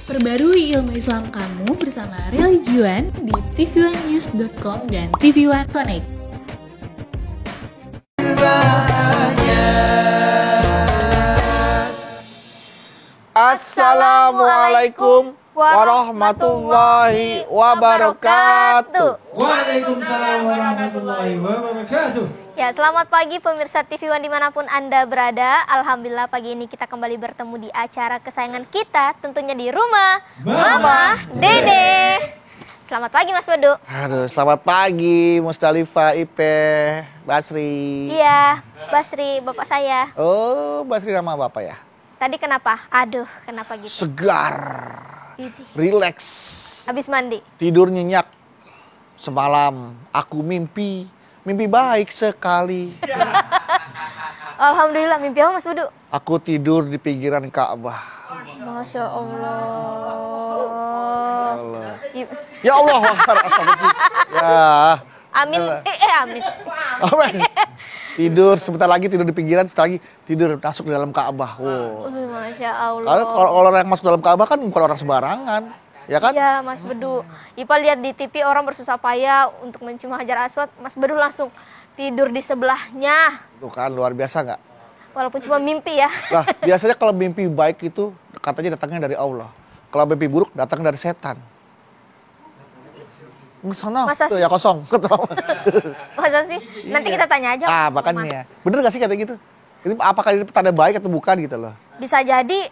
Perbarui ilmu Islam kamu bersama Religion di tv1news.com dan TV1 Connect. Assalamualaikum warahmatullahi wabarakatuh. Waalaikumsalam warahmatullahi wabarakatuh. Ya, selamat pagi pemirsa TV One dimanapun Anda berada. Alhamdulillah pagi ini kita kembali bertemu di acara kesayangan kita, tentunya di rumah Mama Dede. Selamat pagi Mas Bedu. Aduh, selamat pagi Musdalifah, Ipe, Basri. Iya, Basri, bapak saya. Oh, Basri nama bapak ya? Tadi kenapa? Aduh, kenapa gitu? Segar, Idih. rileks, Habis mandi. tidur nyenyak. Semalam aku mimpi baik sekali. Alhamdulillah, mimpi apa Mas Bedu? Aku tidur di pinggiran Ka'bah. Masya Allah. Allah. Ya Allah, astagfirullah. Ya. Amin. Amin. Amin. Tidur sebentar lagi tidur di pinggiran, sebentar lagi tidur masuk di dalam Ka'bah. Wow. Masya Allah. Karena kalau orang yang masuk dalam Ka'bah kan bukan orang sembarangan, ya kan? Iya Mas Bedu. Ipa lihat di TV orang bersusah payah untuk mencium Hajar Aswad. Mas Bedu langsung tidur di sebelahnya. Tuh kan luar biasa nggak? Walaupun cuma mimpi ya. Nah biasanya kalau mimpi baik itu katanya datangnya dari Allah. Kalau mimpi buruk datang dari setan. Sana Masa tuh sih? ya kosong. Masa sih? Nanti kita tanya aja. Ah makanya. Bener gak sih kata gitu? Ini apakah itu tanda baik atau bukan gitu loh? Bisa jadi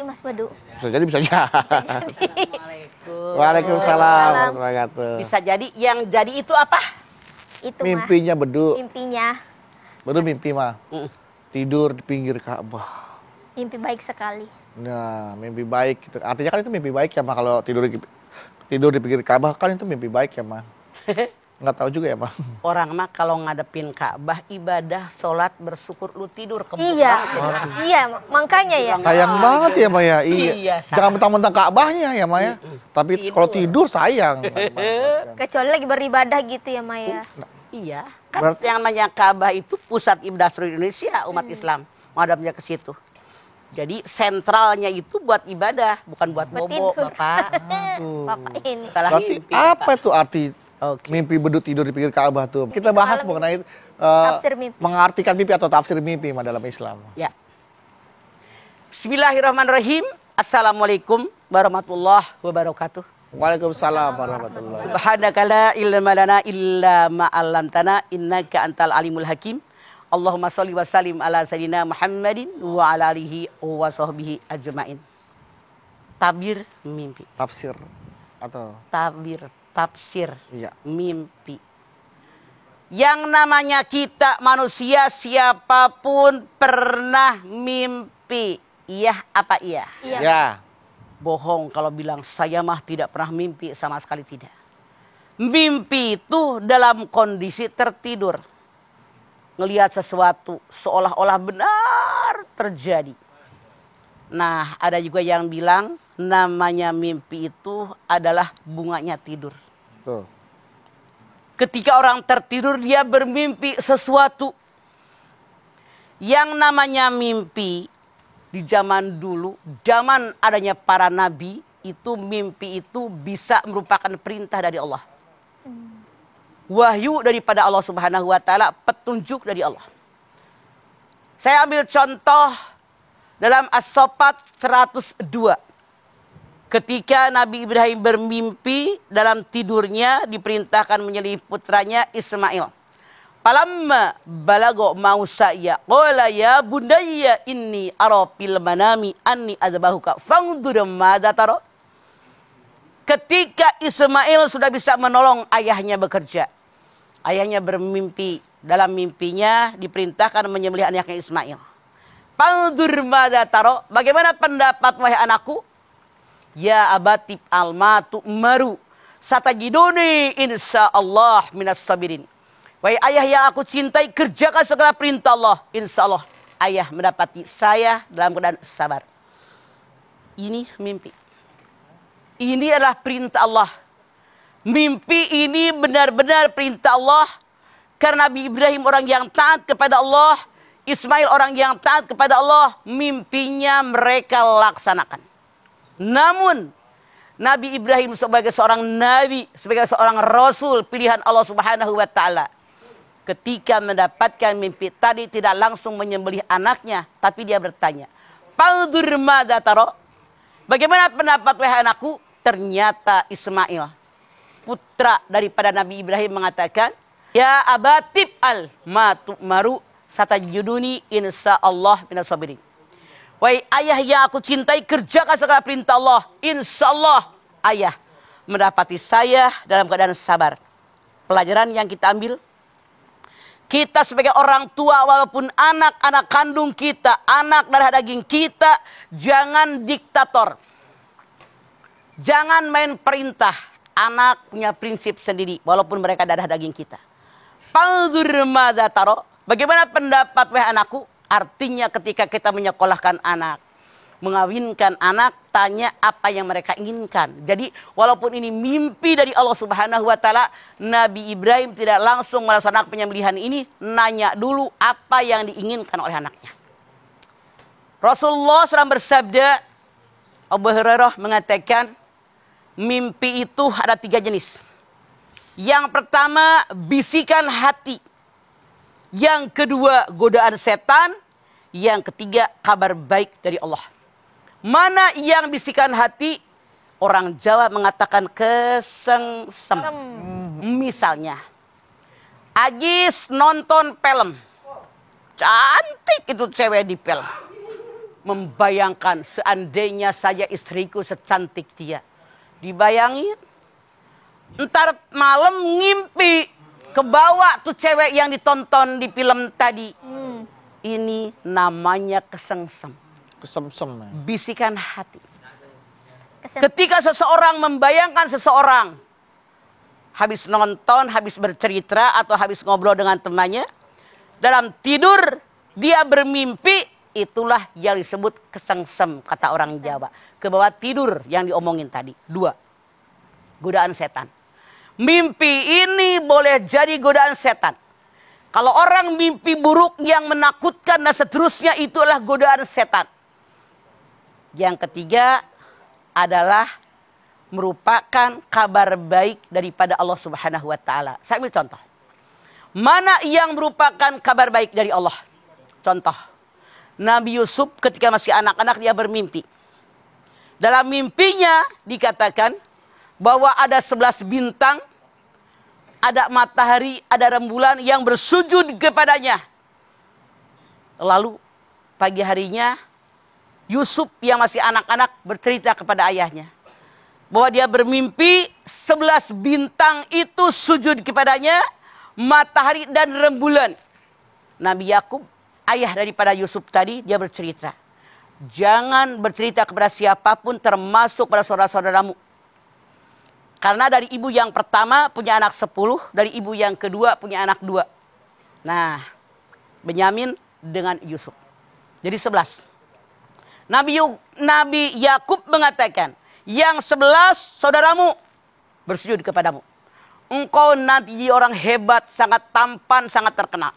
Mas Bedu. Bisa jadi bisa aja. Assalamualaikum. Waalaikumsalam warahmatullahi wabarakatuh. Bisa jadi, yang jadi itu apa? Itu Mimpinya mah. Bedu. Mimpinya. Bedu mimpi mah. Tidur di pinggir Ka'bah. Mimpi baik sekali. Nah, mimpi baik gitu. Artinya kan itu mimpi baik ya, Mah. Kalau tidur di pinggir Ka'bah kan itu mimpi baik ya, Mah. Nggak tahu juga ya, Mah. Orang mah kalau ngadepin Ka'bah, ibadah, sholat, bersyukur, lu tidur kebun Iya. banget. Iya, makanya ya. Sayang banget ya, Mah ya. Iya, Iya. sayang. Jangan mentang-mentang Ka'bahnya ya, Mah ya. Tapi kalau tidur sayang. Kecuali lagi beribadah gitu ya Maya. Iya, kan yang namanya Ka'bah itu pusat ibadah seluruh Indonesia, umat Islam. Menghadapnya ke situ. Jadi sentralnya itu buat ibadah, bukan buat bobo, tidur. Bapak. Bapak ini. Salah Berarti mimpi, apa Bapak. itu arti Oke. mimpi Bedu tidur di pinggir Ka'bah tuh? Kita bahas semalam mengenai tafsir mimpi. mengartikan mimpi atau tafsir mimpi Mah, dalam Islam. Ya. Bismillahirrahmanirrahim. Assalamualaikum warahmatullahi wabarakatuh. Waalaikumsalam warahmatullahi wabarakatuh. Subhanaka la ilma lana illa ma 'allamtana innaka antal alimul hakim. Allahumma shalli wa sallim ala sayyidina Muhammadin wa ala alihi wa sahbihi ajmain. Tabir mimpi. Tafsir atau Tafsir iya. mimpi. Yang namanya kita manusia siapapun pernah mimpi. Iya apa iya? Iya. Ya. Bohong kalau bilang saya mah tidak pernah mimpi, sama sekali tidak. Mimpi itu dalam kondisi tertidur. Ngelihat sesuatu seolah-olah benar terjadi. Nah, ada juga yang bilang namanya mimpi itu adalah bunganya tidur. Tuh. Ketika orang tertidur dia bermimpi sesuatu. Yang namanya mimpi di zaman dulu, zaman adanya para nabi, itu mimpi itu bisa merupakan perintah dari Allah. Wahyu daripada Allah Subhanahu wa taala, petunjuk dari Allah. Saya ambil contoh dalam As-Saffat 102. Ketika Nabi Ibrahim bermimpi dalam tidurnya diperintahkan menyembelih putranya Ismail. Palamma balago mausaya qala ya bunayya inni ara fil manami anni azbahuka fanzur madza tara. Ketika Ismail sudah bisa menolong ayahnya bekerja. Ayahnya bermimpi, dalam mimpinya diperintahkan menyembelih anaknya Ismail. Fanzur madza tara, bagaimana pendapat wahai anakku? Ya abati almatu maru satajiduni insyaallah minas sabirin. Wahai ayah yang aku cintai, kerjakan segala perintah Allah. Insyaallah ayah mendapati saya dalam keadaan sabar. Ini mimpi. Ini adalah perintah Allah. Mimpi ini benar-benar perintah Allah. Karena Nabi Ibrahim orang yang taat kepada Allah. Ismail orang yang taat kepada Allah. Mimpinya mereka laksanakan. Namun Nabi Ibrahim sebagai seorang nabi, sebagai seorang rasul pilihan Allah Subhanahu wa taala, ketika mendapatkan mimpi tadi tidak langsung menyembelih anaknya, tapi dia bertanya, "Fanzur madza tara?" Bagaimana pendapat wahai anakku? Ternyata Ismail, putra daripada Nabi Ibrahim, mengatakan, "Ya abatib al ma tu'maru satajuduni insyaallah minas sabirin." Wahai ayah yang aku cintai, kerjakan segala perintah Allah. Insyaallah ayah mendapati saya dalam keadaan sabar. Pelajaran yang kita ambil, kita sebagai orang tua, walaupun anak-anak kandung kita, anak darah daging kita, jangan diktator. Jangan main perintah. Anak punya prinsip sendiri, walaupun mereka darah daging kita. Fanzur madza tara? Bagaimana pendapat wahai anakku? Artinya ketika kita menyekolahkan anak, mengawinkan anak, tanya apa yang mereka inginkan. Jadi walaupun ini mimpi dari Allah Subhanahu wa taala, Nabi Ibrahim tidak langsung melaksanakan penyembelihan ini, nanya dulu apa yang diinginkan oleh anaknya. Rasulullah SAW bersabda, Abu Hurairah mengatakan, mimpi itu ada 3 jenis. Yang pertama, bisikan hati. Yang kedua, godaan setan. Yang ketiga, kabar baik dari Allah. Mana yang bisikan hati? Orang Jawa mengatakan kesengsem. Misalnya, Agis nonton film. Cantik itu cewek di film. Membayangkan seandainya saja istriku secantik dia. Dibayangin. Ntar malam ngimpi. Kebawa tuh cewek yang ditonton di film tadi. Ini namanya kesengsem. Kesemsem. Ya. Bisikan hati. Ketika seseorang membayangkan seseorang habis nonton, habis bercerita, atau habis ngobrol dengan temannya, dalam tidur dia bermimpi, itulah yang disebut kesengsem, kata orang Jawa. Kebawa tidur yang diomongin tadi. 2, godaan setan. Mimpi ini boleh jadi godaan setan. Kalau orang mimpi buruk yang menakutkan dan seterusnya, itulah godaan setan. Yang ketiga adalah merupakan kabar baik daripada Allah Subhanahu wa taala. Saya ambil contoh. Mana yang merupakan kabar baik dari Allah? Contoh. Nabi Yusuf ketika masih anak-anak dia bermimpi. Dalam mimpinya dikatakan bahwa ada 11 bintang, ada matahari, ada rembulan yang bersujud kepadanya. Lalu pagi harinya Yusuf yang masih anak-anak bercerita kepada ayahnya bahwa dia bermimpi 11 bintang itu sujud kepadanya, matahari dan rembulan. Nabi Yakub, ayah daripada Yusuf tadi, dia bercerita, jangan bercerita kepada siapapun termasuk pada saudara-saudaramu. Karena dari ibu yang pertama punya anak 10, dari ibu yang kedua punya anak 2. Nah, Benyamin dengan Yusuf. Jadi 11. Nabi Yakub mengatakan, yang 11 saudaramu bersujud kepadamu. Engkau nanti jadi orang hebat, sangat tampan, sangat terkenal.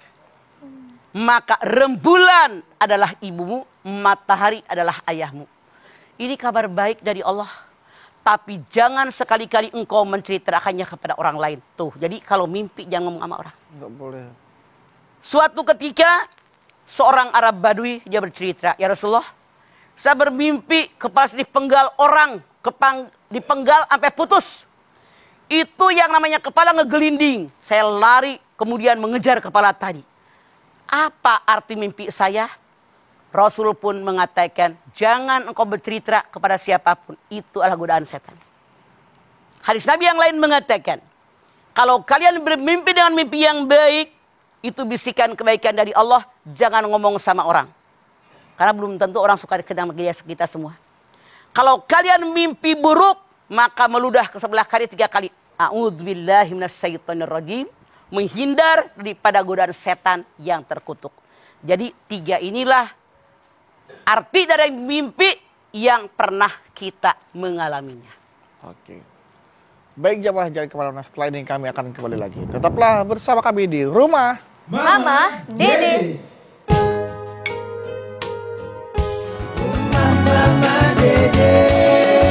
Maka rembulan adalah ibumu, matahari adalah ayahmu. Ini kabar baik dari Allah. Tapi jangan sekali-kali engkau menceritakannya kepada orang lain. Tuh, jadi kalau mimpi jangan ngomong sama orang. Enggak boleh. Suatu ketika seorang Arab Badui dia bercerita, ya Rasulullah, saya bermimpi kepala dipenggal orang, dipenggal sampai putus. Itu yang namanya kepala ngegelinding. Saya lari kemudian mengejar kepala tadi. Apa arti mimpi saya? Rasul pun mengatakan, jangan engkau bercerita kepada siapapun. Itu adalah godaan setan. Hadis Nabi yang lain mengatakan, kalau kalian bermimpi dengan mimpi yang baik, itu bisikan kebaikan dari Allah, jangan ngomong sama orang. Karena belum tentu orang suka dengan kita semua. Kalau kalian mimpi buruk, maka meludah ke sebelah kiri 3 kali. A'udzubillahi minasyaitonirrajim. Menghindar daripada godaan setan yang terkutuk. Jadi 3 inilah arti dari mimpi yang pernah kita mengalaminya. Oke. Baik jamaah, jangan kemana-mana. Setelah ini kami akan kembali lagi. Tetaplah bersama kami di Rumah Mama Dede. Mama Dede.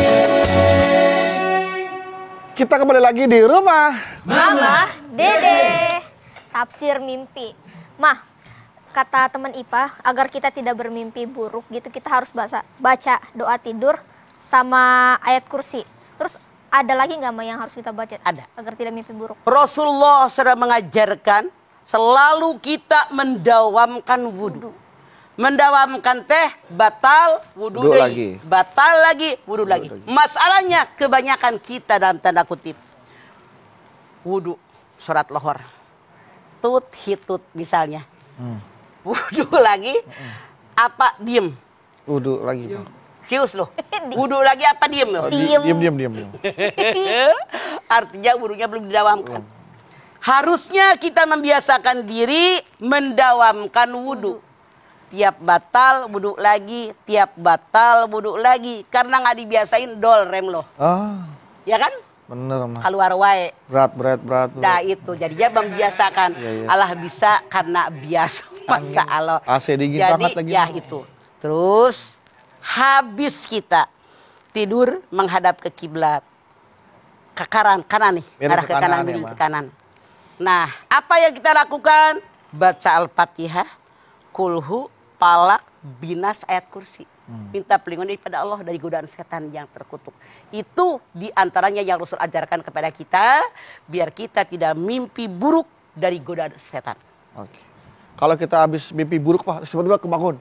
kita kembali lagi di rumah. Mama Dede. Tafsir mimpi. Mah, kata teman IPA, agar kita tidak bermimpi buruk gitu, kita harus baca doa tidur sama ayat kursi. Terus ada lagi nggak Mah yang harus kita baca? Ada. Agar tidak mimpi buruk. Rasulullah sudah mengajarkan selalu kita mendawamkan wudu. Mendawamkan teh batal wudu lagi. Batal lagi wudu lagi. Masalahnya kebanyakan kita dalam tanda kutip wudu sholat lohor. Tut hitut misalnya. Wudu lagi apa diem? Wudu lagi. Bang. Cius loh. Wudu lagi apa diem loh? Diam. Artinya wudunya belum didawamkan. Harusnya kita membiasakan diri mendawamkan wudu. Tiap batal wudu lagi, tiap batal wudu lagi. Karena nggak dibiasain dol rem loh. Ya kan? Bener mah. Keluar wae. Berat. Nah itu jadinya membiasakan. Iya. Allah bisa karena biasa. Masa Allah. AC dingin Jadi banget lagi. ya itu. Terus habis kita tidur menghadap ke kiblat. Ke kanan nih. Miring Arah ke ke kanan, kanan ya, miring Ma. ke kanan. Nah, apa yang kita lakukan? Baca Al-Fatihah, kulhu, palak, binas, ayat kursi. Minta perlindungan daripada Allah dari godaan setan yang terkutuk. Itu diantaranya yang Rasul ajarkan kepada kita. Biar kita tidak mimpi buruk dari godaan setan. Oke. Kalau kita habis mimpi buruk, Pak, tiba-tiba kebangun.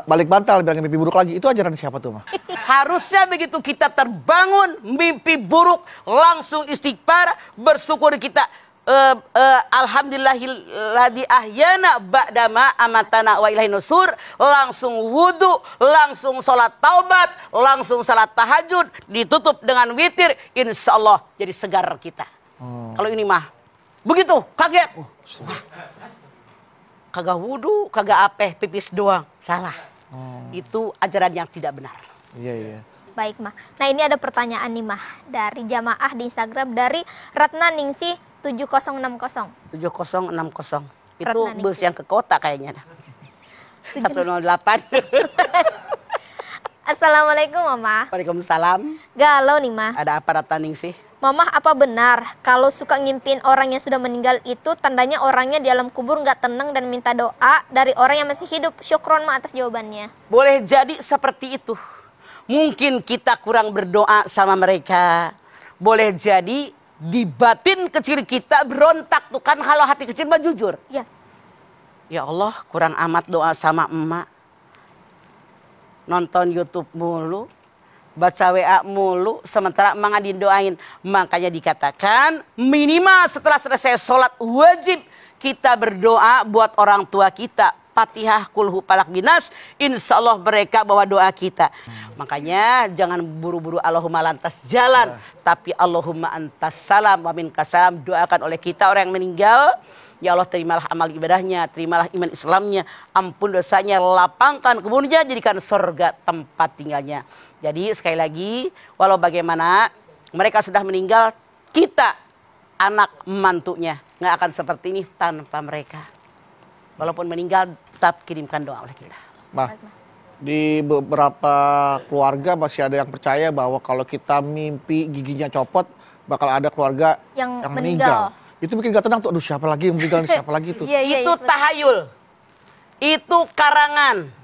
Balik bantal biar mimpi buruk lagi. Itu ajaran siapa tuh, Mah? Harusnya begitu kita terbangun mimpi buruk, langsung istighfar, bersyukur kita. Alhamdulillahilladzi ahyana ba'dama amatana wa ilaihin nusur. Langsung wudu, langsung sholat taubat, langsung sholat tahajud, ditutup dengan witir, insya Allah jadi segar kita. Kalau ini mah begitu, kaget. Wah, kagak wudu, kagak apeh, pipis doang, salah. Itu ajaran yang tidak benar. Iya. Baik Mah. Nah ini ada pertanyaan nih Mah dari jamaah di Instagram dari Ratna Ningsih 7060. 7060. Itu Ratna Ningsih. bus yang ke kota kayaknya. 108. Assalamualaikum Mama. Waalaikumsalam. Galau nih Mah. Ada apa Ratna sih? Mama, apa benar kalau suka ngimpin orang yang sudah meninggal itu tandanya orangnya di alam kubur nggak tenang dan minta doa dari orang yang masih hidup? Syukron Ma atas jawabannya. Boleh jadi seperti itu. Mungkin kita kurang berdoa sama mereka. Boleh jadi di batin kecil kita berontak tuh kan, kalau hati kecil mah jujur. Ya. Ya Allah, kurang amat doa sama emak. Nonton YouTube mulu, baca WA mulu, sementara emak nggak didoain. Makanya dikatakan minimal setelah selesai sholat wajib kita berdoa buat orang tua kita. Fatihah, kulhu, palak, binas, insya Allah mereka bawa doa kita. Makanya jangan buru-buru Allahumma lantas jalan, tapi Allahumma antas salam wa minkas salam, doakan oleh kita orang yang meninggal. Ya Allah, terimalah amal ibadahnya, terimalah iman Islamnya, ampun dosanya, lapangkan kuburnya, jadikan surga tempat tinggalnya. Jadi sekali lagi, walau bagaimana mereka sudah meninggal, kita anak mantunya nggak akan seperti ini tanpa mereka. Walaupun meninggal, tetap kirimkan doa oleh kita. Mah, di beberapa keluarga masih ada yang percaya bahwa kalau kita mimpi giginya copot, bakal ada keluarga Yang yang meninggal. meninggal. Itu bikin gak tenang tuh. Aduh, siapa lagi yang meninggal? Siapa lagi tuh? Iya, Itu tahayul, itu karangan,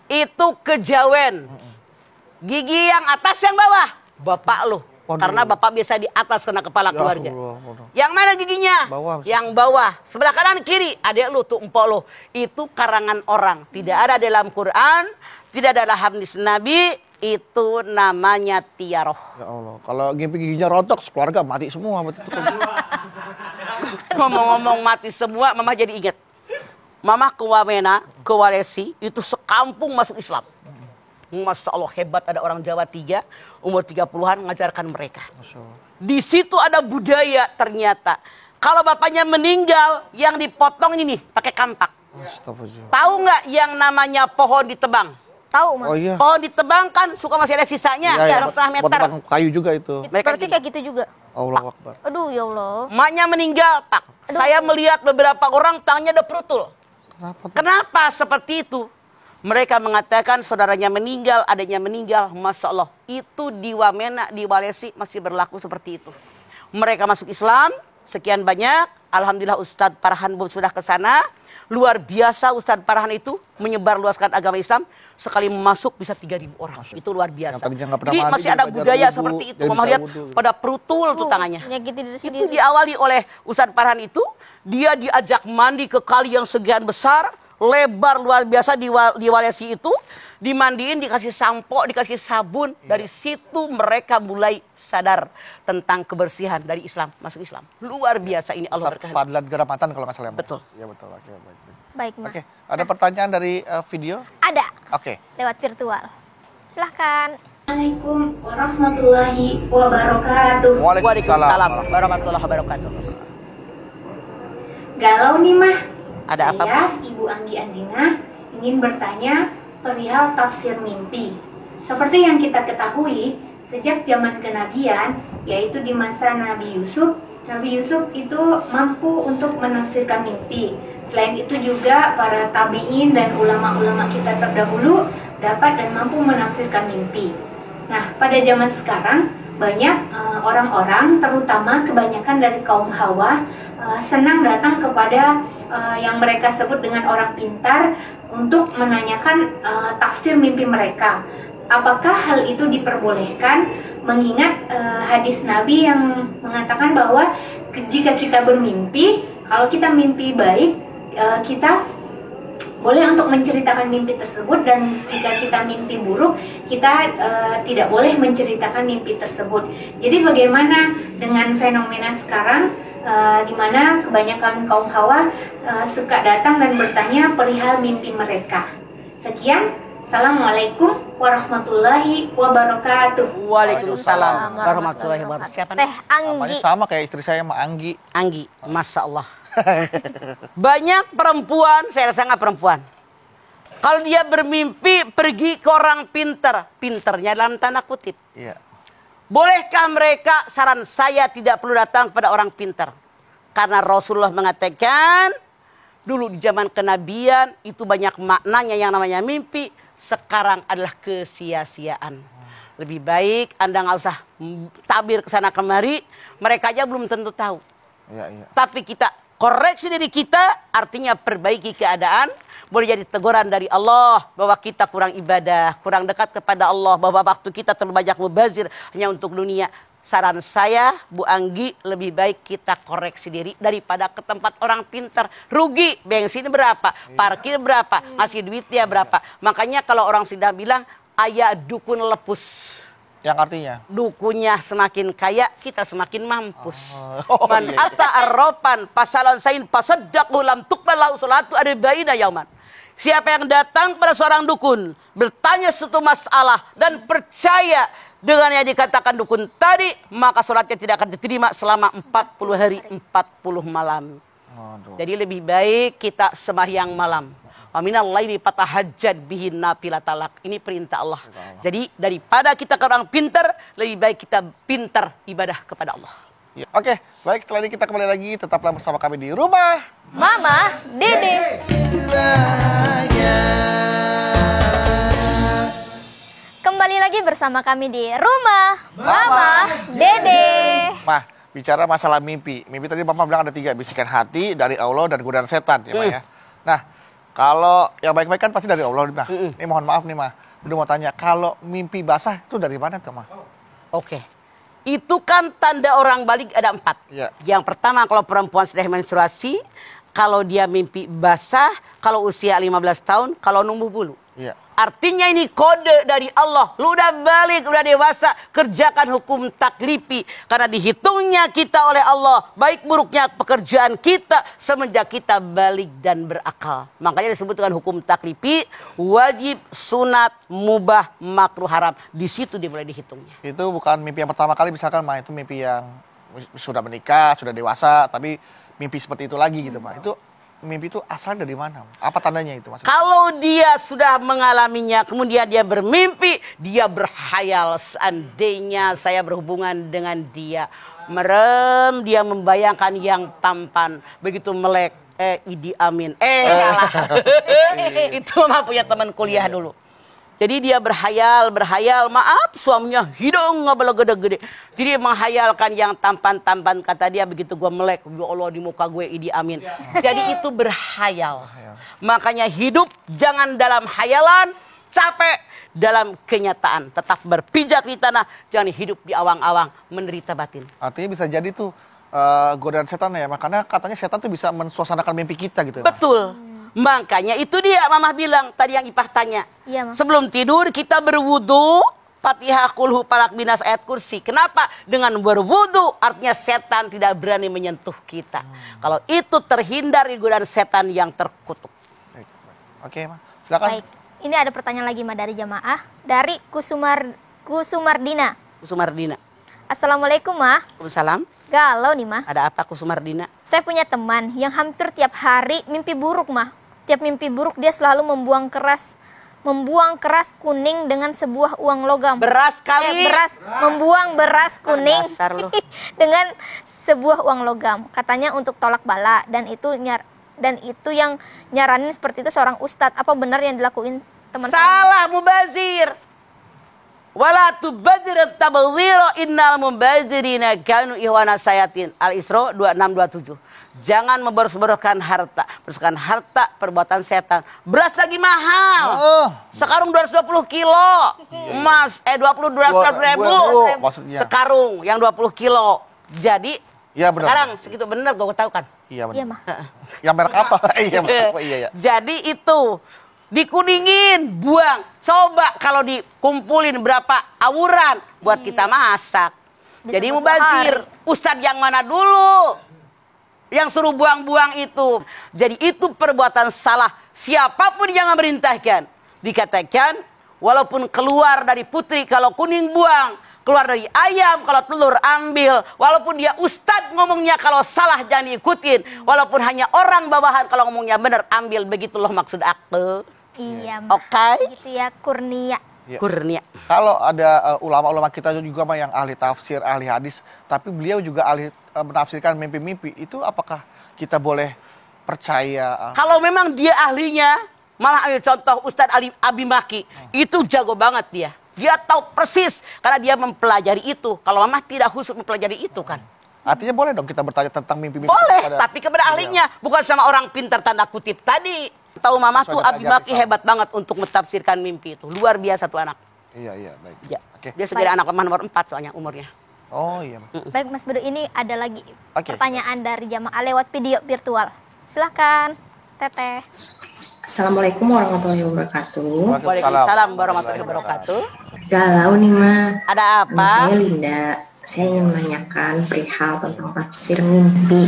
itu kejawen. Gigi yang atas yang bawah, bapak lo. Waduh. Karena bapak biasa di atas kena kepala Ya keluarga. Allah. Yang mana giginya? Bawah. Yang bawah. Sebelah kanan kiri. Adik lu tuh, empok lu. Itu karangan orang. Tidak ada dalam Quran. Tidak ada dalam hadis Nabi. Itu namanya tiaroh. Ya Allah. Kalau mimpi giginya rontok, keluarga mati semua. Betul. Ngomong-ngomong mati semua, mama jadi ingat. Mama ke Wamena, ke Walesi, itu sekampung masuk Islam. Masya Allah, hebat, ada orang Jawa 3, umur 30-an mengajarkan mereka. Masya Allah. Di situ ada budaya ternyata. Kalau bapaknya meninggal, yang dipotong ini nih, pakai kampak. Astagfirullah. Tahu nggak yang namanya pohon ditebang? Tahu Mah. Oh iya. Pohon ditebang kan suka masih ada sisanya, Iya, yang setengah meter. potong kayu juga itu. Mereka Berarti gini. kayak gitu juga. Allah Akbar. Aduh ya Allah. Emaknya meninggal, Pak. Saya melihat beberapa orang tangannya ada perutul. Kenapa tuh? Kenapa seperti itu? Mereka mengatakan saudaranya meninggal, adanya meninggal. Masya Allah, itu di Wamena, di Walesi masih berlaku seperti itu. Mereka masuk Islam, sekian banyak. Alhamdulillah Ustadz Farhan sudah ke sana. Luar biasa Ustadz Farhan itu menyebar luaskan agama Islam. Sekali masuk bisa 3.000 orang. Itu luar biasa. Jadi masih ada budaya seperti itu. Mama lihat pada perutul tuh tangannya. Itu diawali oleh Ustadz Farhan itu. Dia diajak mandi ke kali yang sekian besar. Lebar luar biasa di Walesi itu. Dimandiin, dikasih sampo, dikasih sabun. Dari situ mereka mulai sadar tentang kebersihan dari Islam. Masuk Islam. Luar biasa ini Allah berkahi. Fadlan Geramatan kalau nggak salah. Betul. Ya betul. Oke, baik. Baik, Ma. Oke, ada pertanyaan dari video? Ada. Oke. Lewat virtual. Silahkan. Assalamualaikum warahmatullahi wabarakatuh. Waalaikumsalam warahmatullahi wabarakatuh. Galau nih mah. Ada apa, Saya, Ibu Anggi Andina, ingin bertanya perihal tafsir mimpi. Seperti yang kita ketahui, sejak zaman kenabian, yaitu di masa Nabi Yusuf itu mampu untuk menafsirkan mimpi. Selain itu juga para tabi'in dan ulama-ulama kita terdahulu dapat dan mampu menafsirkan mimpi. Nah, pada zaman sekarang banyak orang-orang, terutama kebanyakan dari kaum Hawa, senang datang kepada yang mereka sebut dengan orang pintar untuk menanyakan tafsir mimpi mereka. Apakah hal itu diperbolehkan? Mengingat hadis Nabi yang mengatakan bahwa jika kita bermimpi, kalau kita mimpi baik, kita boleh untuk menceritakan mimpi tersebut, dan jika kita mimpi buruk, kita tidak boleh menceritakan mimpi tersebut. Jadi bagaimana dengan fenomena sekarang di mana kebanyakan kaum Hawa suka datang dan bertanya perihal mimpi mereka? Sekian. Assalamualaikum warahmatullahi wabarakatuh. Waalaikumsalam warahmatullahi wabarakatuh. Siapa Teh nih? Anggi. Namanya sama kayak istri saya sama Anggi. Anggi, Masya Allah. Banyak perempuan, saya rasa nggak perempuan. Kalau dia bermimpi pergi ke orang pintar, pintarnya dalam tanda kutip. Iya. Bolehkah mereka, saran saya tidak perlu datang kepada orang pintar. Karena Rasulullah mengatakan, dulu di zaman kenabian itu banyak maknanya yang namanya mimpi. Sekarang adalah kesia-siaan. Lebih baik Anda nggak usah tabir ke sana kemari. Mereka aja belum tentu tahu. Iya. Tapi kita koreksi diri kita, artinya perbaiki keadaan. Boleh jadi teguran dari Allah bahwa kita kurang ibadah, kurang dekat kepada Allah, bahwa waktu kita terlalu banyak mubazir hanya untuk dunia. Saran saya, Bu Anggi, lebih baik kita koreksi diri daripada ke tempat orang pintar. Rugi, bensin berapa, parkir berapa, ngasih duitnya berapa. Makanya kalau orang sudah bilang, ayah dukun lepus. Yang artinya? Dukunnya semakin kaya, kita semakin mampus. Man iya. ata arropan pasalan sain pasaddaqu lam tuqbalahu salatu arba'ina yauman. Siapa yang datang pada seorang dukun, bertanya suatu masalah dan percaya dengan yang dikatakan dukun tadi, maka sholatnya tidak akan diterima selama 40 hari 40 malam. Aduh. Jadi lebih baik kita sembahyang malam. Wa minal laili fatahajjad bihi nafilatalak. Ini perintah Allah. Jadi daripada kita ke orang pintar, lebih baik kita pintar ibadah kepada Allah. Ya. Oke, baik, setelah ini kita kembali lagi. Tetaplah bersama kami di Rumah Mama Dede. Kembali lagi bersama kami di Rumah Mama Dede. Mah, bicara masalah mimpi. Mimpi tadi Bapak bilang ada 3, bisikan hati, dari Allah, dan godaan setan, ya Mah ya. Nah, kalau yang baik-baik kan pasti dari Allah, Mah. Ini mohon maaf nih, Mah. Udah mau tanya, kalau mimpi basah itu dari mana tuh, Mah? Oke. Itu kan tanda orang balik ada 4. Ya. Yang pertama kalau perempuan sudah menstruasi, kalau dia mimpi basah, kalau usia 15 tahun, kalau numbuh bulu. Iya. Artinya ini kode dari Allah. Lu udah balik, udah dewasa, kerjakan hukum taklifi. Karena dihitungnya kita oleh Allah, baik buruknya pekerjaan kita semenjak kita balik dan berakal. Makanya disebut dengan hukum taklifi, wajib, sunat, mubah, makruh, haram. Di situ dimulai dihitungnya. Itu bukan mimpi yang pertama kali, misalkan Mah, itu mimpi yang sudah menikah, sudah dewasa, tapi mimpi seperti itu lagi gitu, Mah. Itu mimpi itu asal dari mana? Apa tandanya itu, Mas? Kalau dia sudah mengalaminya, kemudian dia bermimpi, dia berhayal seandainya saya berhubungan dengan dia. Merem, dia membayangkan yang tampan, begitu melek. Idi Amin. Salah. Itu mama punya teman kuliah dulu. Jadi dia berhayal, maaf suaminya hidung nggak gede-gede. Jadi menghayalkan yang tampan-tampan, kata dia begitu gua melek, ya Allah di muka gue Idi Amin. Jadi itu berhayal. Makanya hidup jangan dalam hayalan, capek dalam kenyataan. Tetap berpijak di tanah, jangan hidup di awang-awang, menderita batin. Artinya bisa jadi tuh godaan setan ya, makanya katanya setan tuh bisa mensuasanakan mimpi kita gitu. Betul. Makanya itu dia mama bilang tadi yang Ipah tanya. Iya, Mama. Sebelum tidur kita berwudu, Fatihah, Kulhu, Falak, Binas, ayat kursi. Kenapa? Dengan berwudu artinya setan tidak berani menyentuh kita. Kalau itu terhindar dari godaan setan yang terkutuk. Baik. Oke, Ma. Silakan. Baik. Ini ada pertanyaan lagi Ma dari jamaah dari Kusumardina. Kusumardina. Assalamualaikum Ma. Waalaikumsalam. Galau nih Ma. Ada apa Kusumardina? Saya punya teman yang hampir tiap hari mimpi buruk Ma. Tiap mimpi buruk dia selalu membuang keras kuning dengan sebuah uang logam. Beras kali. Membuang beras kuning Dasar lu. dengan sebuah uang logam. Katanya untuk tolak bala dan itu yang nyaranin seperti itu seorang ustadz. Apa benar yang dilakuin teman saya? Salah mubazir. Wala tubadzir tabdzira innal mubadzirina kanu ikhwana sayatin. Al-Isra 2627. Jangan memboros-boroskan harta. Boroskan harta perbuatan setan. Beras lagi mahal. Sekarung 220 kilo. Emas 200 ribu. Maksudnya. Sekarung yang 20 kilo. Jadi Iya benar. sekarang segitu benar gue tahu kan. Iya benar. Iya Ma. Yang merek apa? Iya merek apa? Iya. Jadi itu dikuningin, buang. Coba kalau dikumpulin berapa awuran buat kita masak. Bisa Jadi buat mubazir. Ustadz yang mana dulu? Yang suruh buang-buang itu. Jadi itu perbuatan salah. Siapapun yang memerintahkan. Dikatakan walaupun keluar dari putri kalau kuning buang. Keluar dari ayam kalau telur ambil. Walaupun dia ustadz ngomongnya kalau salah jangan diikutin. Walaupun hanya orang bawahan kalau ngomongnya benar ambil. Begitulah maksud aku. Iya Ma. Oke. Gitu ya Kurnia. Iya. Kurnia. Kalau ada ulama-ulama kita juga mah yang ahli tafsir, ahli hadis, tapi beliau juga ahli menafsirkan mimpi-mimpi, itu apakah kita boleh percaya? Kalau memang dia ahlinya, malah ambil contoh Ustadz Ali Abi Maki, itu jago banget dia. Dia tahu persis karena dia mempelajari itu. Kalau mama tidak khusus mempelajari itu kan. Artinya boleh dong kita bertanya tentang mimpi-mimpi? Boleh, tapi kepada ahlinya, bukan sama orang pintar tanda kutip tadi. Tahu mama tuh Sesuai Abi dengan Maki ajaran hebat banget untuk mentafsirkan mimpi itu. Luar biasa tuh anak. Iya, baik. Ya. Oke. Dia segera anak nomor 4 soalnya umurnya. Oh iya. Baik Mas Bedu, ini ada lagi Oke. pertanyaan dari jamaah lewat video virtual. Silahkan Teteh. Assalamualaikum warahmatullahi wabarakatuh. Waalaikumsalam warahmatullahi wabarakatuh. Galau nih Ma. Ada Nama apa? saya Linda. Saya ingin menanyakan perihal tentang tafsir mimpi.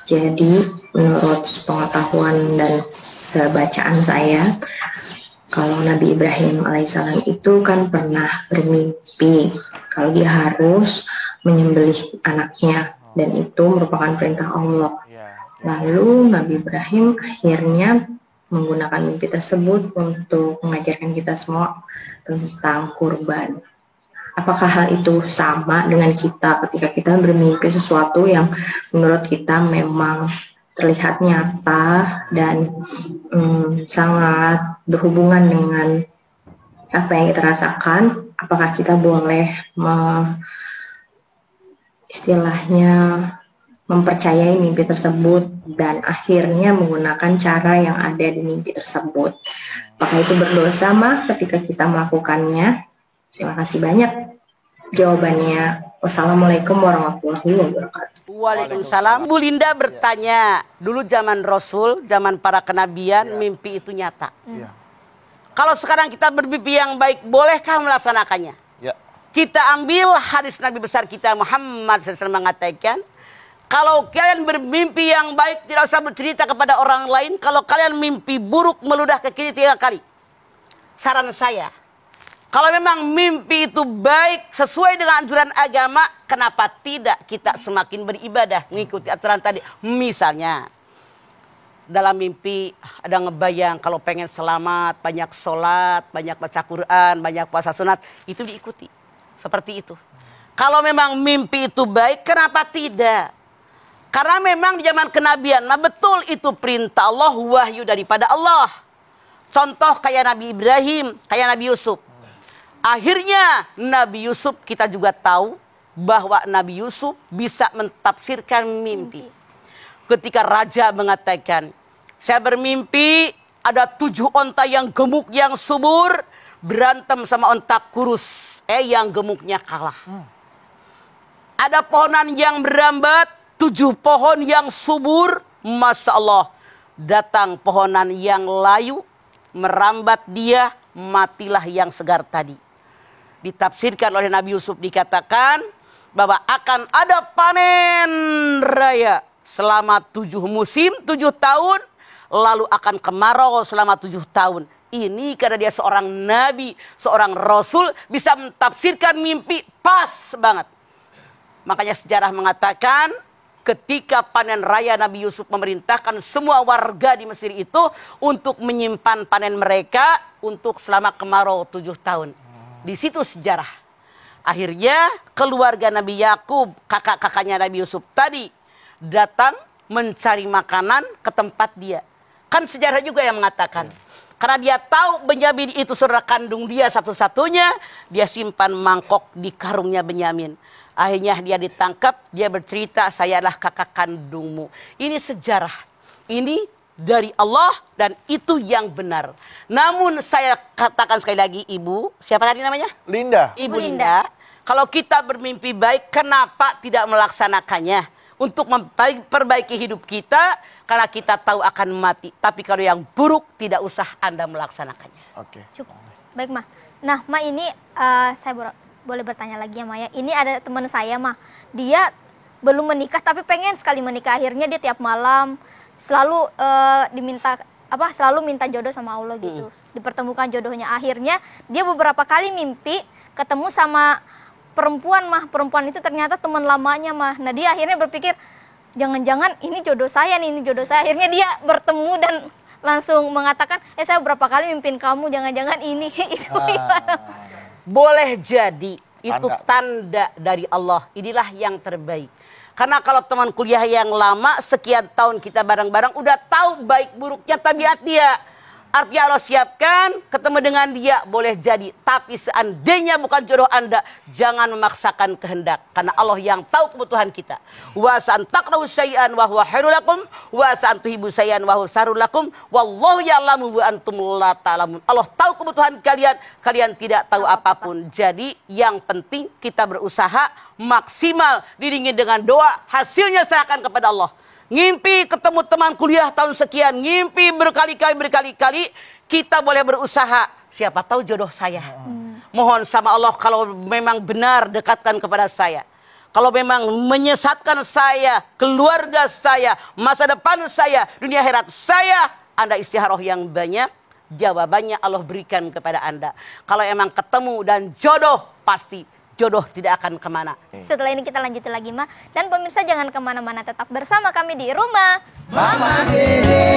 Jadi menurut pengetahuan dan sebacaan saya, kalau Nabi Ibrahim alaihissalam itu kan pernah bermimpi kalau dia harus menyembelih anaknya dan itu merupakan perintah Allah. Lalu Nabi Ibrahim akhirnya menggunakan mimpi tersebut untuk mengajarkan kita semua tentang kurban. Apakah hal itu sama dengan kita ketika kita bermimpi sesuatu yang menurut kita memang terlihat nyata dan sangat berhubungan dengan apa yang kita rasakan? Apakah kita boleh istilahnya mempercayai mimpi tersebut dan akhirnya menggunakan cara yang ada di mimpi tersebut? Apakah itu berdosa mah ketika kita melakukannya? Terima kasih banyak jawabannya. Wassalamualaikum warahmatullahi wabarakatuh. Waalaikumsalam. Bu Linda bertanya, dulu zaman Rasul, zaman para kenabian, mimpi itu nyata. Iya. Kalau sekarang kita bermimpi yang baik, bolehkah melaksanakannya? Ya. Kita ambil hadis Nabi besar kita Muhammad SAW mengatakan, kalau kalian bermimpi yang baik, tidak usah bercerita kepada orang lain. Kalau kalian mimpi buruk, meludah ke kiri 3 kali. Saran saya, kalau memang mimpi itu baik, sesuai dengan anjuran agama, kenapa tidak kita semakin beribadah, mengikuti aturan tadi. Misalnya, dalam mimpi ada ngebayang kalau pengen selamat, banyak sholat, banyak baca Quran, banyak puasa sunat, itu diikuti. Seperti itu. Kalau memang mimpi itu baik, kenapa tidak? Karena memang di zaman kenabian, betul itu perintah Allah, wahyu daripada Allah. Contoh kayak Nabi Ibrahim, kayak Nabi Yusuf. Akhirnya Nabi Yusuf kita juga tahu bahwa Nabi Yusuf bisa mentafsirkan mimpi. Ketika raja mengatakan, saya bermimpi ada 7 onta yang gemuk, yang subur, berantem sama onta kurus. Yang gemuknya kalah. Ada pohonan yang berambat, 7 pohon yang subur, Masya Allah. Datang pohonan yang layu, merambat dia, matilah yang segar tadi. Ditafsirkan oleh Nabi Yusuf, dikatakan bahwa akan ada panen raya selama 7 musim, 7 tahun, lalu akan kemarau selama 7 tahun. Ini karena dia seorang nabi, seorang rasul, bisa mentafsirkan mimpi pas banget. Makanya sejarah mengatakan ketika panen raya Nabi Yusuf memerintahkan semua warga di Mesir itu untuk menyimpan panen mereka untuk selama kemarau 7 tahun. Di situ sejarah. Akhirnya keluarga Nabi Yakub, kakak-kakaknya Nabi Yusuf tadi datang mencari makanan ke tempat dia. Kan sejarah juga yang mengatakan. Karena dia tahu Benyamin itu saudara kandung dia satu-satunya, dia simpan mangkok di karungnya Benyamin. Akhirnya dia ditangkap, dia bercerita, saya adalah kakak kandungmu. Ini sejarah. Ini dari Allah dan itu yang benar. Namun saya katakan sekali lagi, Ibu, siapa tadi namanya? Linda. Ibu Linda. Kalau kita bermimpi baik, kenapa tidak melaksanakannya? Untuk memperbaiki hidup kita, karena kita tahu akan mati. Tapi kalau yang buruk, tidak usah Anda melaksanakannya. Oke. Cukup. Baik, Ma. Nah, Ma, ini saya boleh bertanya lagi ya, Ma, ya. Ini ada teman saya, Ma. Dia belum menikah tapi pengen sekali menikah. Akhirnya dia tiap malam selalu selalu minta jodoh sama Allah gitu. Dipertemukan jodohnya. Akhirnya dia beberapa kali mimpi ketemu sama perempuan, Mah. Perempuan itu ternyata teman lamanya, Mah. Nah, dia akhirnya berpikir, jangan-jangan ini jodoh saya nih, ini jodoh saya. Akhirnya dia bertemu dan langsung mengatakan, saya berapa kali mimpin kamu, jangan-jangan ini. Itu gimana? Boleh jadi, itu tanda dari Allah. Inilah yang terbaik. Karena kalau teman kuliah yang lama, sekian tahun kita bareng-bareng, udah tahu baik buruknya tabiat dia. Artinya Allah siapkan, ketemu dengan dia, boleh jadi. Tapi seandainya bukan jodoh Anda, jangan memaksakan kehendak. Karena Allah yang tahu kebutuhan kita. Wa sa'an taqrahu syai'an wa huwa khairul lakum, wa sa'an tuhibu syai'an wa huwa syarrul lakum, wallahu ya'lamu wa antum la ta'lamun. Allah tahu kebutuhan kalian, kalian tidak tahu apapun. Jadi yang penting kita berusaha maksimal, diiringi dengan doa, hasilnya serahkan kepada Allah. Ngimpi ketemu teman kuliah tahun sekian, ngimpi berkali-kali, kita boleh berusaha. Siapa tahu jodoh saya. Mohon sama Allah kalau memang benar dekatkan kepada saya. Kalau memang menyesatkan saya, keluarga saya, masa depan saya, dunia akhirat saya, Anda istiharoh yang banyak, jawabannya Allah berikan kepada Anda. Kalau emang ketemu dan jodoh, pasti jodoh tidak akan kemana. Setelah ini kita lanjutin lagi, Ma. Dan pemirsa jangan kemana-mana, tetap bersama kami di Rumah Mama Dede.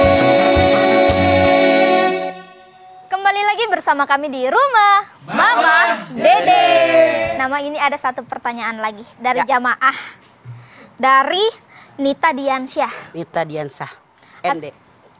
Kembali lagi bersama kami di Rumah Mama Dede. Nama ini ada satu pertanyaan lagi dari jamaah. Dari Nita Diansyah. Nita Diansyah. Ende.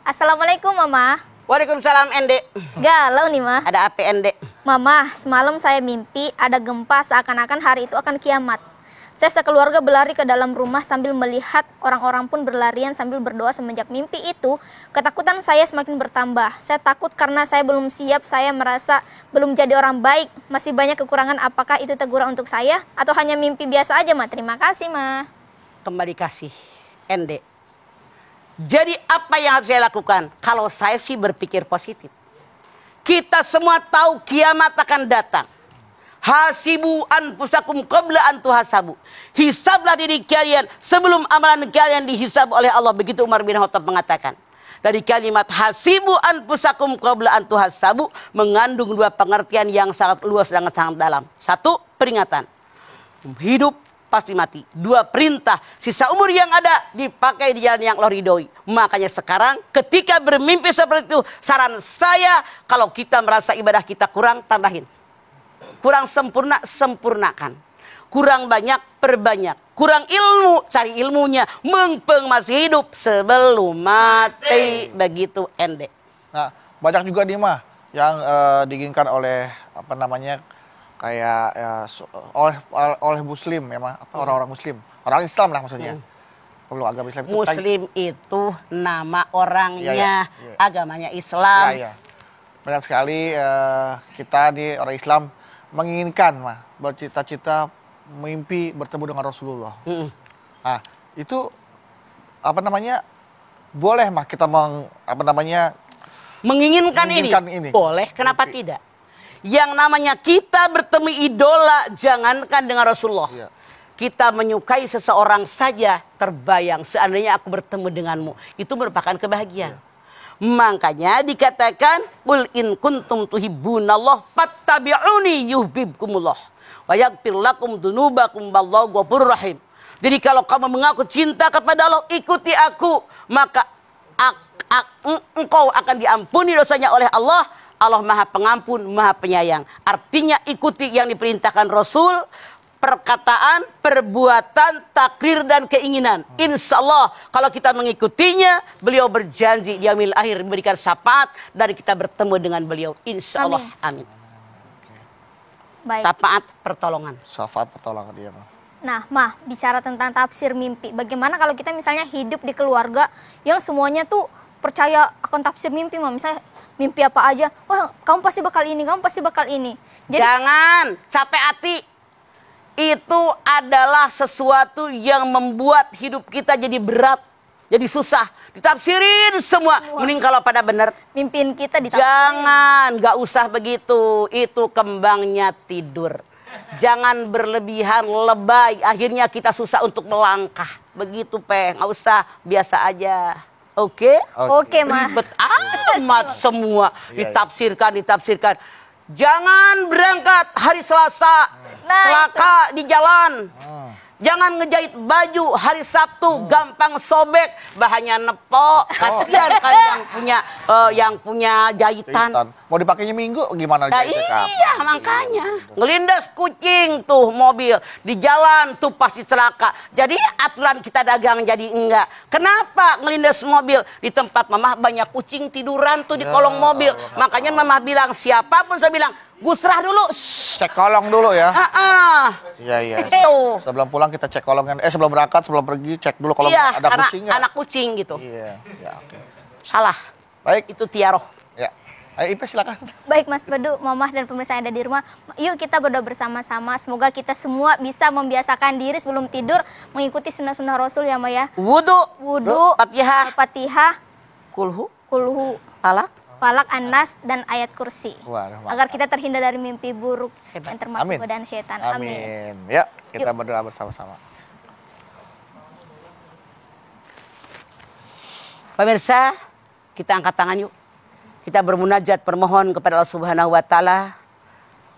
Assalamualaikum, Mama. Waalaikumsalam, Ende. Galau nih, Ma. Ada apa, Ende? Mama, semalam saya mimpi ada gempa seakan-akan hari itu akan kiamat. Saya sekeluarga berlari ke dalam rumah sambil melihat orang-orang pun berlarian sambil berdoa. Semenjak mimpi itu, ketakutan saya semakin bertambah. Saya takut karena saya belum siap, saya merasa belum jadi orang baik. Masih banyak kekurangan, apakah itu teguran untuk saya? Atau hanya mimpi biasa aja, Ma? Terima kasih, Ma. Kembali kasih, Ende. Jadi apa yang harus saya lakukan? Kalau saya sih berpikir positif. Kita semua tahu kiamat akan datang. Hasibu anfusakum qabla an tuhasabu. Hisablah diri kalian sebelum amalan kalian dihisab oleh Allah. Begitu Umar bin Khattab mengatakan. Dari kalimat hasibu anfusakum qabla an tuhasabu mengandung dua pengertian yang sangat luas dan sangat dalam. Satu, peringatan. Hidup pasti mati. Dua, perintah. Sisa umur yang ada dipakai di jalan yang Allah ridhoi. Makanya sekarang ketika bermimpi seperti itu, saran saya kalau kita merasa ibadah kita kurang, tambahin. Kurang sempurna, sempurnakan. Kurang banyak, perbanyak. Kurang ilmu, cari ilmunya. Mumpung masih hidup sebelum mati. Begitu ende. Nah, banyak juga nih mah yang diinginkan oleh apa namanya kayak oleh Muslim ya mah, orang-orang Muslim, orang Islam lah maksudnya. Perlu agama Islam itu Muslim itu nama orangnya, iya. agamanya Islam. Iya. Banyak sekali kita di orang Islam menginginkan mah bercita-cita mimpi bertemu dengan Rasulullah. Nah, itu apa namanya? Boleh mah kita menginginkan ini. Boleh, kenapa tidak? Yang namanya kita bertemu idola, jangankan dengan Rasulullah. Iya. Kita menyukai seseorang saja terbayang seandainya aku bertemu denganmu. Itu merupakan kebahagiaan. Makanya dikatakan qul in kuntum tuhibbunallah fattabi'uni yuhibbukumullah wa yaghfir lakum dzunubakum wallahu ghafurur rahim. Jadi kalau kamu mengaku cinta kepada Allah, ikuti aku, maka engkau akan diampuni dosanya oleh Allah. Allah Maha Pengampun, Maha Penyayang. Artinya ikuti yang diperintahkan Rasul, perkataan, perbuatan, takrir dan keinginan. Insya Allah kalau kita mengikutinya, beliau berjanji di yaumil akhir memberikan syafaat dari kita bertemu dengan beliau. Insya Allah. Amin. Baik. Syafaat pertolongan. Syafaat pertolongan dia mah. Nah, Mah, bicara tentang tafsir mimpi. Bagaimana kalau kita misalnya hidup di keluarga yang semuanya tuh percaya akan tafsir mimpi, Mah? Misalnya mimpi apa aja, oh kamu pasti bakal ini, kamu pasti bakal ini. Jadi, jangan capek hati. Itu adalah sesuatu yang membuat hidup kita jadi berat, jadi susah. Ditafsirin semua. Mending kalau pada benar. Mimpiin kita ditafsirin. Jangan, nggak usah begitu. Itu kembangnya tidur. Jangan berlebihan, lebay. Akhirnya kita susah untuk melangkah. Begitu, Pe. Nggak usah, biasa aja. Oke? Oke, Mah. Ribet amat semua. Ditafsirkan. Jangan berangkat hari Selasa. Celaka di jalan. Jangan ngejahit baju hari Sabtu, gampang sobek, bahannya nepok. Kasihan kan yang punya jahitan. Mau dipakainya Minggu gimana? Nah, iya, makanya ngelindas kucing tuh mobil di jalan tuh pasti celaka. Jadi aturan kita dagang jadi enggak. Kenapa ngelindas mobil di tempat Mamah banyak kucing tiduran tuh di kolong mobil? Makanya Mamah bilang, siapapun saya bilang, gusrah dulu. Cek kolong dulu ya. Iya. Itu. Sebelum pulang kita cek kolongan. Sebelum berangkat, sebelum pergi cek dulu kalau ada kucing nggak. Anak kucing gitu. Iya. Oke. Salah. Baik. Itu tiaroh. Ya. Ayo Ipe silakan. Baik Mas Bedu, Mamah dan pemirsa yang ada di rumah, yuk kita berdoa bersama-sama. Semoga kita semua bisa membiasakan diri sebelum tidur mengikuti sunnah-sunnah Rasul ya, Ma ya. Wudu, Fatihah, Kulhu, Falak, An-Nas, dan ayat kursi. Agar kita terhindar dari mimpi buruk yang termasuk godaan setan. Amin. Ya, kita berdoa bersama-sama. Pemirsa, kita angkat tangan yuk. Kita bermunajat, bermohon kepada Allah Subhanahu wa taala.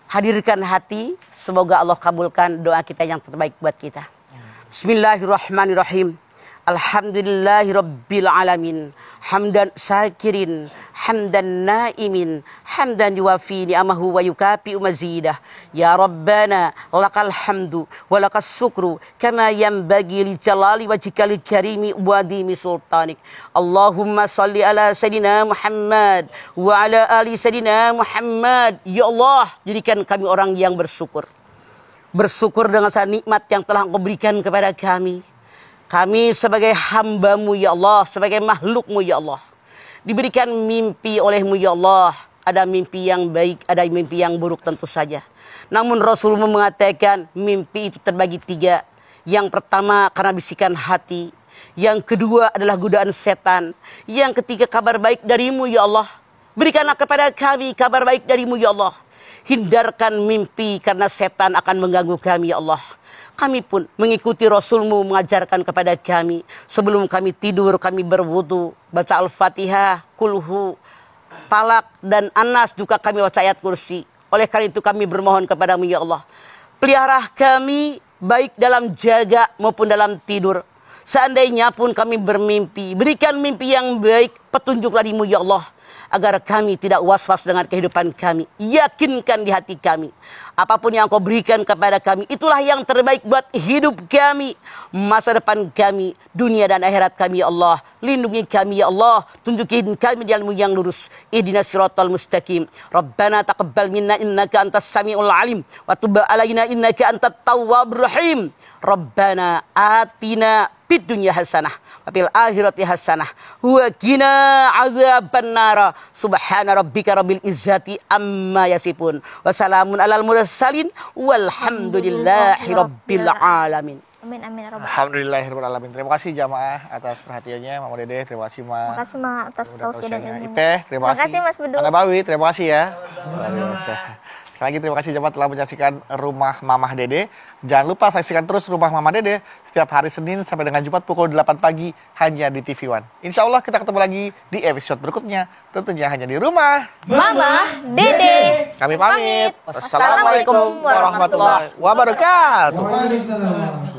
Hadirkan hati, semoga Allah kabulkan doa kita yang terbaik buat kita. Bismillahirrahmanirrahim. Alhamdulillahirabbil alamin. Hamdan syakirin, hamdan naimin, hamdan yuwafi ni'amahu wa yukafi mazidah. Ya Rabbana, lakal hamdu wa lakas syukru kama yanbaghi li jalali wajhikal karimi wa dimi sultanik. Allahumma salli ala sayidina Muhammad wa ala ali sayidina Muhammad. Ya Allah, jadikan kami orang yang bersyukur. Bersyukur dengan nikmat yang telah Engkau berikan kepada kami. Kami sebagai hamba-Mu ya Allah, sebagai makhluk-Mu ya Allah, diberikan mimpi oleh-Mu ya Allah. Ada mimpi yang baik, ada mimpi yang buruk tentu saja. Namun Rasul-Mu mengatakan mimpi itu terbagi 3. Yang pertama karena bisikan hati. Yang kedua adalah godaan setan. Yang ketiga kabar baik dari-Mu ya Allah. Berikanlah kepada kami kabar baik dari-Mu ya Allah. Hindarkan mimpi karena setan akan mengganggu kami ya Allah. Kami pun mengikuti Rasul-Mu mengajarkan kepada kami. Sebelum kami tidur, kami berwudu, baca Al-Fatihah, Kulhu, Falak, dan An-Nas, juga kami baca ayat kursi. Oleh karena itu kami bermohon kepada-Mu ya Allah. Pelihara kami baik dalam jaga maupun dalam tidur. Seandainya pun kami bermimpi, berikan mimpi yang baik, petunjuk darimu ya Allah, agar kami tidak was-was dengan kehidupan kami. Yakinkan di hati kami, apapun yang Kau berikan kepada kami, itulah yang terbaik buat hidup kami, masa depan kami, dunia dan akhirat kami ya Allah. Lindungi kami ya Allah, tunjukin kami jalanmu yang lurus. Ihdinas siratal mustaqim. Rabbana taqabbal minna innaka antas samiul alim wa tub alaina innaka antat tawwabur rahim. Rabbana atina fid dunya hasanah wa fil akhirati hasanah wa qina adzabannar. Subhana rabbika rabbil izzati amma yasifun wa salamun alal mursalin walhamdulillahi rabbil alamin. Amin amin ya rabbal alamin. Alhamdulillahirabbil alamin. Terima kasih jamaah atas perhatiannya, Mama Dede. Terima kasih, Ma. Terima kasih, Ma, atas tausiah dan ilmunya. Ipeh, terima kasih. Terima kasih, Mas Bedu. Anda Bawi, terima kasih ya. Sekali lagi terima kasih jemaah telah menyaksikan Rumah Mamah Dede. Jangan lupa saksikan terus Rumah Mamah Dede setiap hari Senin sampai dengan Jumat pukul 8 pagi hanya di TV One. Insya Allah kita ketemu lagi di episode berikutnya, tentunya hanya di Rumah Mamah Dede. Kami pamit. Wassalamualaikum warahmatullahi wabarakatuh. Waalaikumsalam.